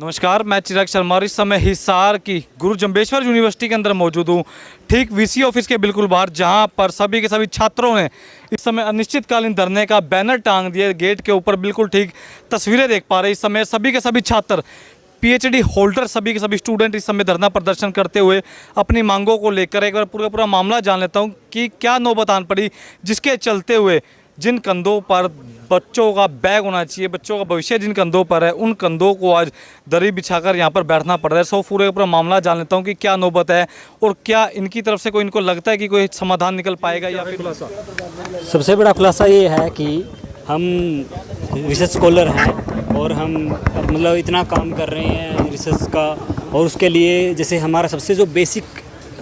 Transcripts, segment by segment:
नमस्कार, मैं चिराग शर्मा और इस समय हिसार की गुरु जम्बेश्वर यूनिवर्सिटी के अंदर मौजूद हूँ। ठीक वीसी ऑफिस के बिल्कुल बाहर, जहाँ पर सभी के सभी छात्रों ने इस समय अनिश्चितकालीन धरने का बैनर टांग दिया। गेट के ऊपर बिल्कुल ठीक तस्वीरें देख पा रहे हैं। इस समय सभी के सभी छात्र, पीएचडी होल्डर, सभी के सभी स्टूडेंट इस समय धरना प्रदर्शन करते हुए अपनी मांगों को लेकर, एक बार पूरा मामला जान लेता हूँ कि क्या नौबत आन पड़ी जिसके चलते हुए जिन कंधों पर बच्चों का बैग होना चाहिए, बच्चों का भविष्य जिन कंधों पर है, उन कंधों को आज दरी बिछाकर यहाँ पर बैठना पड़ रहा है। पूरा मामला जान लेता हूँ कि क्या नौबत है और क्या इनकी तरफ से कोई, इनको लगता है कि कोई समाधान निकल पाएगा या फिर खुलासा। सबसे बड़ा खुलासा ये है कि हम रिसर्च स्कॉलर हैं और हम मतलब इतना काम कर रहे हैं रिसर्च का, और उसके लिए जैसे हमारा सबसे जो बेसिक,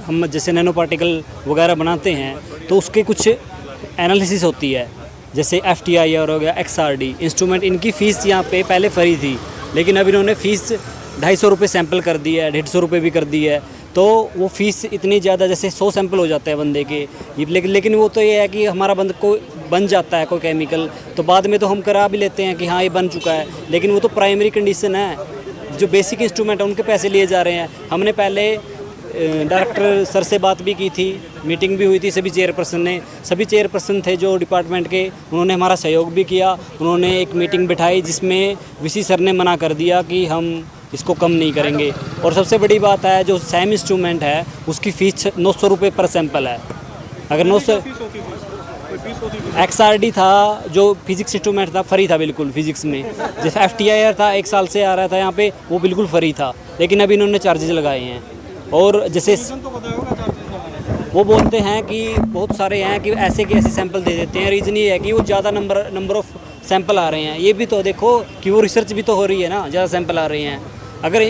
हम जैसे नैनो पार्टिकल वगैरह बनाते हैं तो उसके कुछ एनालिसिस होती है, जैसे FTI और हो गया XRD इंस्ट्रूमेंट। इनकी फ़ीस यहाँ पे पहले फ्री थी, लेकिन अब इन्होंने फ़ीस 250 रुपये सैंपल कर दी है, 150 रुपये भी कर दी है। तो वो फ़ीस इतनी ज़्यादा, जैसे 100 सैंपल हो जाते हैं बंदे के, लेकिन वो तो ये है कि हमारा बंद को बन जाता है कोई केमिकल, तो बाद में तो हम करा भी लेते हैं कि हाँ ये बन चुका है, लेकिन वो तो प्राइमरी कंडीशन है। जो बेसिक इंस्ट्रूमेंट है उनके पैसे लिए जा रहे हैं। हमने पहले डॉक्टर सर से बात भी की थी, मीटिंग भी हुई थी सभी चेयरपर्सन थे जो डिपार्टमेंट के, उन्होंने हमारा सहयोग भी किया। उन्होंने एक मीटिंग बिठाई जिसमें वीसी सर ने मना कर दिया कि हम इसको कम नहीं करेंगे। और सबसे बड़ी बात है, जो सैम इंस्ट्रूमेंट है उसकी फ़ीस 900 रुपये पर सैंपल है। अगर 900 XRD था जो फिजिक्स इंस्ट्रूमेंट था, फ्री था बिल्कुल फिजिक्स में। जैसे FTI था 1 साल से आ रहा था यहाँ पे, वो बिल्कुल फ्री था, लेकिन अभी इन्होंने चार्जेज लगाए हैं। और जैसे वो बोलते हैं कि बहुत सारे हैं कि ऐसे के ऐसे सैंपल दे देते हैं। रीज़न ये है कि वो ज़्यादा नंबर ऑफ़ सैंपल आ रहे हैं। ये भी तो देखो कि वो रिसर्च भी तो हो रही है ना, ज़्यादा सैंपल आ रहे हैं। अगर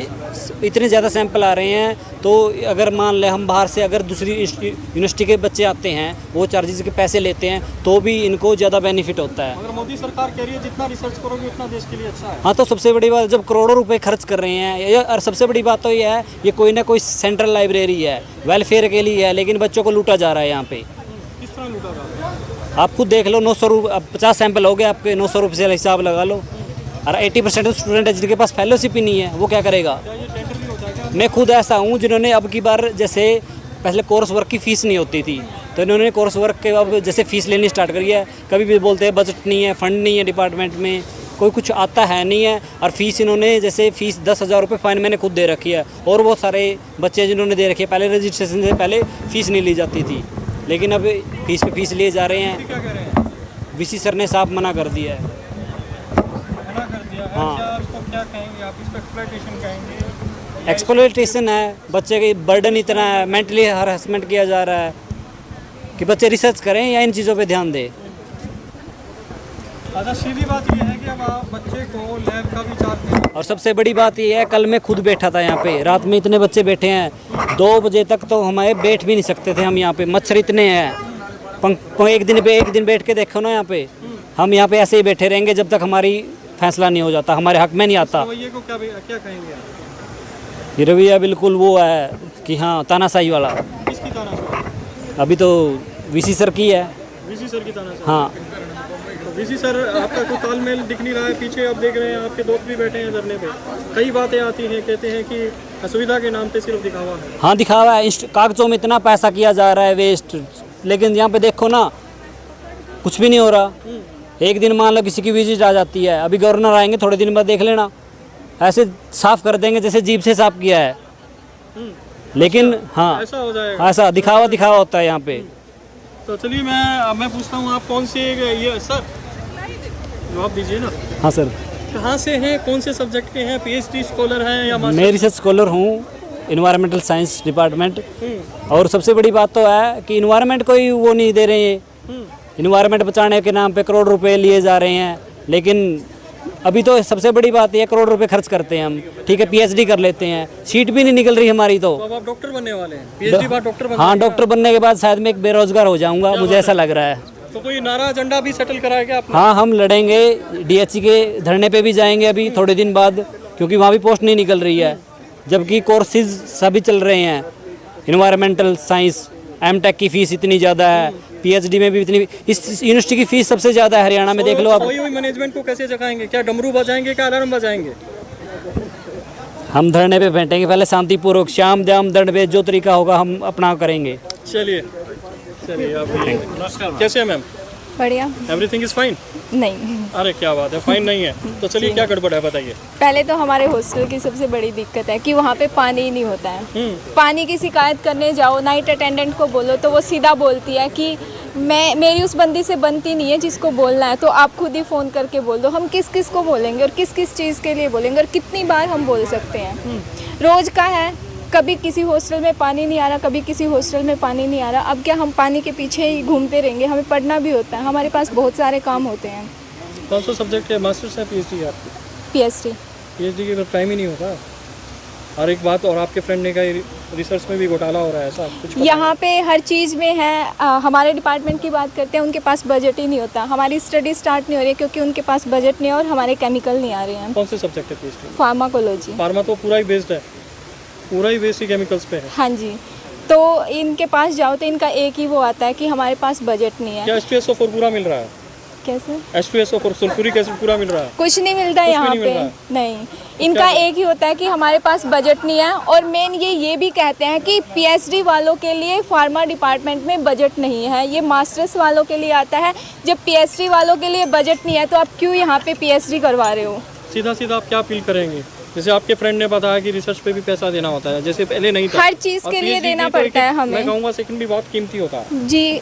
इतने ज़्यादा सैंपल आ रहे हैं तो अगर मान लें हम बाहर से अगर दूसरी यूनिवर्सिटी के बच्चे आते हैं, वो चार्जेस के पैसे लेते हैं, तो भी इनको ज़्यादा बेनिफिट होता है। अगर मोदी सरकार कह रही है जितना रिसर्च करोगे उतना देश के लिए अच्छा है। हाँ, तो सबसे बड़ी बात, जब करोड़ों रुपए खर्च कर रहे हैं, और सबसे बड़ी बात तो ये है, ये कोई ना कोई सेंट्रल लाइब्रेरी है, वेलफेयर के लिए है, लेकिन बच्चों को लूटा जा रहा है यहाँ पे। किस तरह लूटा जा रहा है? आप खुद देख लो, 900 रुपये, 50 सैंपल हो गए आपके, 900 रुपये से हिसाब लगा लो। और 80% स्टूडेंट है जिनके पास फेलोशिप ही नहीं है, वो क्या करेगा? मैं खुद ऐसा हूँ जिन्होंने अब की बार, जैसे पहले कोर्स वर्क की फ़ीस नहीं होती थी, तो इन्होंने कोर्स वर्क के अब जैसे फ़ीस लेनी स्टार्ट करी है। कभी भी बोलते हैं बजट नहीं है, फंड नहीं है डिपार्टमेंट में, कोई कुछ आता है नहीं है। और फ़ीस इन्होंने, जैसे फ़ीस 10,000 रुपये फ़ाइन मैंने खुद दे रखी है, और बहुत सारे बच्चे जिन्होंने दे रखी है। पहले रजिस्ट्रेशन से पहले फ़ीस नहीं ली जाती थी, लेकिन अब फ़ीस पे फ़ीस लिए जा रहे हैं। वीसी सर ने साफ मना कर दिया है। हाँ, क्या कहेंगे आप इस पर? एक्सप्लॉयटेशन कहेंगे? एक्सप्लॉयटेशन है, बच्चे की बर्डन इतना है, मेंटली हरासमेंट किया जा रहा है कि बच्चे रिसर्च करें या इन चीज़ों पे ध्यान दें। अच्छा, सीधी बात ये है कि अब आप बच्चे को लैब का भी चार्ज दें। और सबसे बड़ी बात ये है, कल मैं खुद बैठा था यहाँ पे, रात में इतने बच्चे बैठे हैं, 2 बजे तक तो हमारे बैठ भी नहीं सकते थे हम यहाँ पे। मच्छर इतने हैं, एक दिन बैठ के देखो ना यहाँ पे, हम यहाँ पे ऐसे ही बैठे रहेंगे जब तक हमारी फैसला नहीं हो जाता, हमारे हक में नहीं आता। रवैये को क्या कहेंगे? ये रवैया बिल्कुल वो है कि हाँ, तानाशाही वाला। किसकी तानाशाही? अभी तो वीसी सर की है। वीसी सर की तानाशाही? हाँ, तो वीसी सर, आपका कोई तालमेल दिख नहीं रहा है पीछे। आप देख रहे हैं आपके दोस्त भी बैठे हैं धरने पे, कई बातें आती हैं, कहते हैं कि सुविधा के नाम पे सिर्फ दिखावा है। हाँ, दिखावा है। कागजों में इतना पैसा किया जा रहा है वेस्ट, लेकिन यहाँ पे देखो ना, कुछ भी नहीं हो रहा। एक दिन मान लो किसी की विजिट आ जाती है, अभी गवर्नर आएंगे थोड़े दिन बाद, देख लेना, ऐसे साफ कर देंगे जैसे जीप से साफ किया है। लेकिन हाँ, ऐसा हो जाएगा, ऐसा दिखावा होता है यहाँ पे। तो चलिए मैं पूछता हूँ, आप कौन से, ये सर जवाब दीजिए ना। हाँ सर। कहाँ से हैं, कौन से सब्जेक्ट के हैं? पीएचडी स्कॉलर हैं या मास्टर? मैं रिसर्च स्कॉलर हूँ, इन्वायरमेंटल साइंस डिपार्टमेंट। और सबसे बड़ी बात तो है कि इन्वायरमेंट को ही वो नहीं दे रहे हैं। इन्वायरमेंट बचाने के नाम पे करोड़ रुपए लिए जा रहे हैं, लेकिन अभी तो सबसे बड़ी बात है, करोड़ रुपए खर्च करते हैं हम, ठीक है, PhD कर लेते हैं, सीट भी नहीं निकल रही हमारी। तो अब आप डॉक्टर बनने वाले हैं? PhD बाद डॉक्टर बनने? हाँ, डॉक्टर बनने के बाद शायद मैं एक बेरोजगार हो जाऊंगा, मुझे ऐसा लग रहा है। तो कोई नारा एजेंडा भी सेटल कराया क्या आपने? हाँ, हम लड़ेंगे, DHE के धरने पे भी जाएंगे अभी थोड़े दिन बाद, क्योंकि वहाँ भी पोस्ट नहीं निकल रही है, जबकि कोर्सेज सभी चल रहे हैं। इन्वायरमेंटल साइंस, M.Tech की फ़ीस इतनी ज़्यादा है, PhD में भी इतनी, इस यूनिवर्सिटी की फ़ीस सबसे ज़्यादा है हरियाणा में। देख लो आप। मैनेजमेंट को कैसे जगाएंगे? क्या डमरू बजाएंगे, क्या अलार्म बजाएंगे? हम धरने पे बैठेंगे, पहले शांतिपूर्वक, शाम दाम दंड पे जो तरीका होगा हम अपना करेंगे। चलिए चलिए आप नमस्कार, कैसे हैं मैम? बढ़िया। Everything is fine? नहीं, अरे क्या बात है, फाइन नहीं है तो चलिए क्या गड़बड़ है बताइए। पहले तो हमारे हॉस्टल की सबसे बड़ी दिक्कत है कि वहाँ पे पानी ही नहीं होता है। पानी की शिकायत करने जाओ, नाइट अटेंडेंट को बोलो तो वो सीधा बोलती है कि मेरी उस बंदी से बनती नहीं है जिसको बोलना है, तो आप खुद ही फ़ोन करके बोल दो। हम किस किस को बोलेंगे और किस किस चीज़ के लिए बोलेंगे और कितनी बार हम बोल सकते हैं। रोज़ का है, कभी किसी हॉस्टल में पानी नहीं आ रहा, कभी किसी हॉस्टल में पानी नहीं आ रहा। अब क्या हम पानी के पीछे ही घूमते रहेंगे? हमें पढ़ना भी होता है, हमारे पास बहुत सारे काम होते हैं। कौन सा सब्जेक्ट है? मास्टर्स है पीएचडी है आपकी? पीएचडी। पीएचडी के टाइम ही नहीं होता। और एक बात, और आपके फ्रेंड ने कहा रिसर्च में भी घोटाला हो रहा है, ऐसा कुछ पता यहाँ पे हर चीज़ में है। हमारे डिपार्टमेंट की बात करते हैं, उनके पास बजट ही नहीं होता। हमारी स्टडी स्टार्ट नहीं हो रही है क्योंकि उनके पास बजट नहीं है और हमारे केमिकल नहीं आ रहे हैं। कौन से सब्जेक्ट है पीएचडी? फार्माकोलॉजी। फार्मा तो पूरा ही बेस्ड है, पूरा ही बेस्ड ही केमिकल्स पे है। हाँ जी, तो इनके पास जाओ तो इनका एक ही वो आता है कि हमारे पास बजट नहीं है। क्या H2SO4 पूरा मिल रहा है? कैसे? H2SO4 सल्फ्यूरिक एसिड पूरा मिल रहा है? कुछ नहीं मिलता कुछ भी यहाँ नहीं मिल पे। रहा है? नहीं, इनका एक ही होता है कि हमारे पास बजट नहीं है। और मेन ये भी कहते हैं कि पीएचडी वालों के लिए फार्मा डिपार्टमेंट में बजट नहीं है, ये मास्टर्स वालों के लिए आता है। जब पीएचडी वालों के लिए बजट नहीं है तो आप क्यों यहाँ पे पीएचडी करवा रहे हो? सीधा सीधा आप क्या अपील करेंगे? जैसे आपके फ्रेंड ने बताया कि रिसर्च पे भी पैसा देना होता है, जैसे पहले नहीं था। हर चीज़ और के लिए PhD देना की तो पड़ता है हमें। मैं कहूँगा सेकंड भी बहुत कीमती होता है। जी,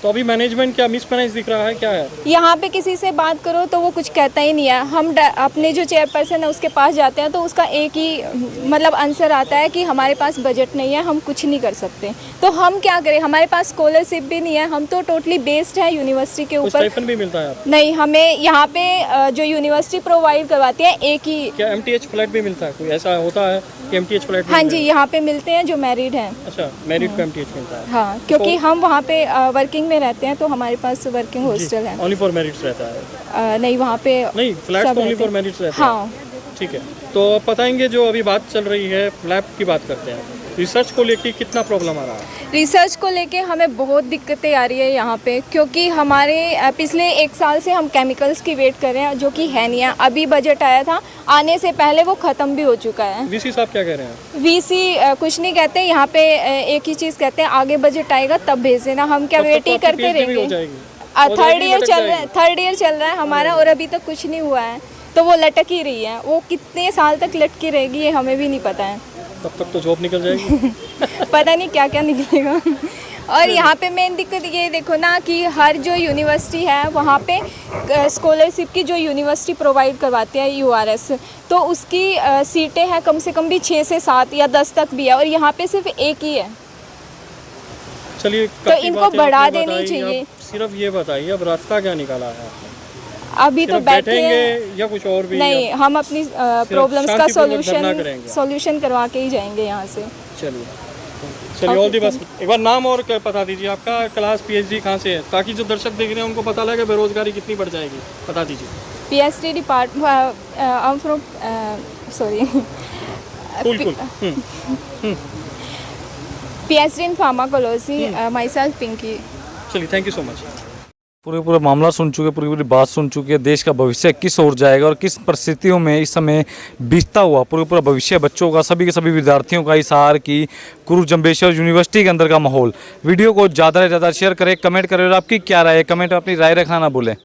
तो अभी मैनेजमेंट क्या मिसमैनेज दिख रहा है, क्या है? यहाँ पे किसी से बात करो तो वो कुछ कहता ही नहीं है। हम अपने जो चेयरपर्सन है उसके पास जाते हैं तो उसका एक ही मतलब आंसर आता है कि हमारे पास बजट नहीं है, हम कुछ नहीं कर सकते। तो हम क्या करें? हमारे पास स्कॉलरशिप भी नहीं है, हम तो टोटली बेस्ड है यूनिवर्सिटी के कुछ ऊपर। स्टाइपेंड भी मिलता है आपको? नहीं, हमें यहाँ पे जो यूनिवर्सिटी प्रोवाइड करवाती है एक ही। क्या MTH फ्लैट भी मिलता है? कोई ऐसा होता है कि MTH फ्लैट? हाँ जी, यहाँ पे मिलते हैं जो मैरिड हैं। अच्छा, मैरिड को MTH मिलता है? हाँ, क्योंकि हम वहाँ पे वर्किंग में रहते हैं तो हमारे पास वर्किंग हॉस्टल है। ओनली फॉर मैरिड्स रहता है? नहीं, वहाँ पे नहीं, फ्लैट सब तो ओनली रहते फॉर हैं। मैरिड्स रहता है। हाँ, ठीक है, तो आप बताएंगे जो अभी बात चल रही है लैब की बात करते हैं, रिसर्च को लेके कितना प्रॉब्लम आ रहा है? रिसर्च को लेके हमें बहुत दिक्कतें आ रही है यहाँ पे, क्योंकि हमारे पिछले 1 साल से हम केमिकल्स की वेट कर रहे हैं जो कि है नहीं है। अभी बजट आया था, आने से पहले वो ख़त्म भी हो चुका है। वीसी साहब क्या कह रहे हैं? वीसी कुछ नहीं कहते यहाँ पे, एक ही चीज़ कहते हैं, आगे बजट आएगा तब भेज देना। हम क्या तब तक वेट तो ही आपकी करते PhD भी हो रहेंगे? जाएगी। थर्ड ईयर चल रहा है, हमारा, और अभी तक कुछ नहीं हुआ है। तो वो लटक ही रही है, वो कितने साल तक लटकी रहेगी ये हमें भी नहीं पता है। तब तक तो जॉब निकल जाएगी। पता नहीं क्या क्या निकलेगा। और यहाँ पे मेन दिक्कत ये देखो ना कि हर जो यूनिवर्सिटी है वहाँ पे स्कॉलरशिप की जो यूनिवर्सिटी प्रोवाइड करवाती है URS, तो उसकी सीटें हैं कम से कम भी 6 से 7 या 10 तक भी है, और यहाँ पे सिर्फ एक ही है। चलिए, तो इनको बातें बढ़ा आपने देनी बताई, चाहिए। अब सिर्फ ये बताइए अब रास्ता क्या निकाला है आपने? अभी तो सिर्फ बैठे बैठेंगे हैं। या कुछ और भी? नहीं, हम अपनी प्रॉब्लम्स का शांतिपूर्वक धरना करेंगे। सॉल्यूशन करवा के ही जाएंगे यहाँ से। चलिए ऑल दी बेस्ट। एक बार नाम और बता दीजिए आपका, क्लास PhD कहाँ से है, ताकि जो दर्शक देख रहे हैं उनको पता लगे बेरोजगारी कितनी बढ़ जाएगी, बता दीजिए। PhD department, I am from, sorry, PhD in pharmacology, myself Pinky। चलिए, थैंक यू सो मच। पूरा मामला सुन चुके, पूरी बात सुन चुके हैं। देश का भविष्य किस ओर जाएगा और किस परिस्थितियों में इस समय बीतता हुआ पूरा भविष्य बच्चों का, सभी के सभी विद्यार्थियों का हिसार की गुरु जम्बेश्वर यूनिवर्सिटी के अंदर का माहौल। वीडियो को ज़्यादा से ज़्यादा शेयर करें, कमेंट करें और आपकी क्या राय है, कमेंट में अपनी राय रखना ना भूलें।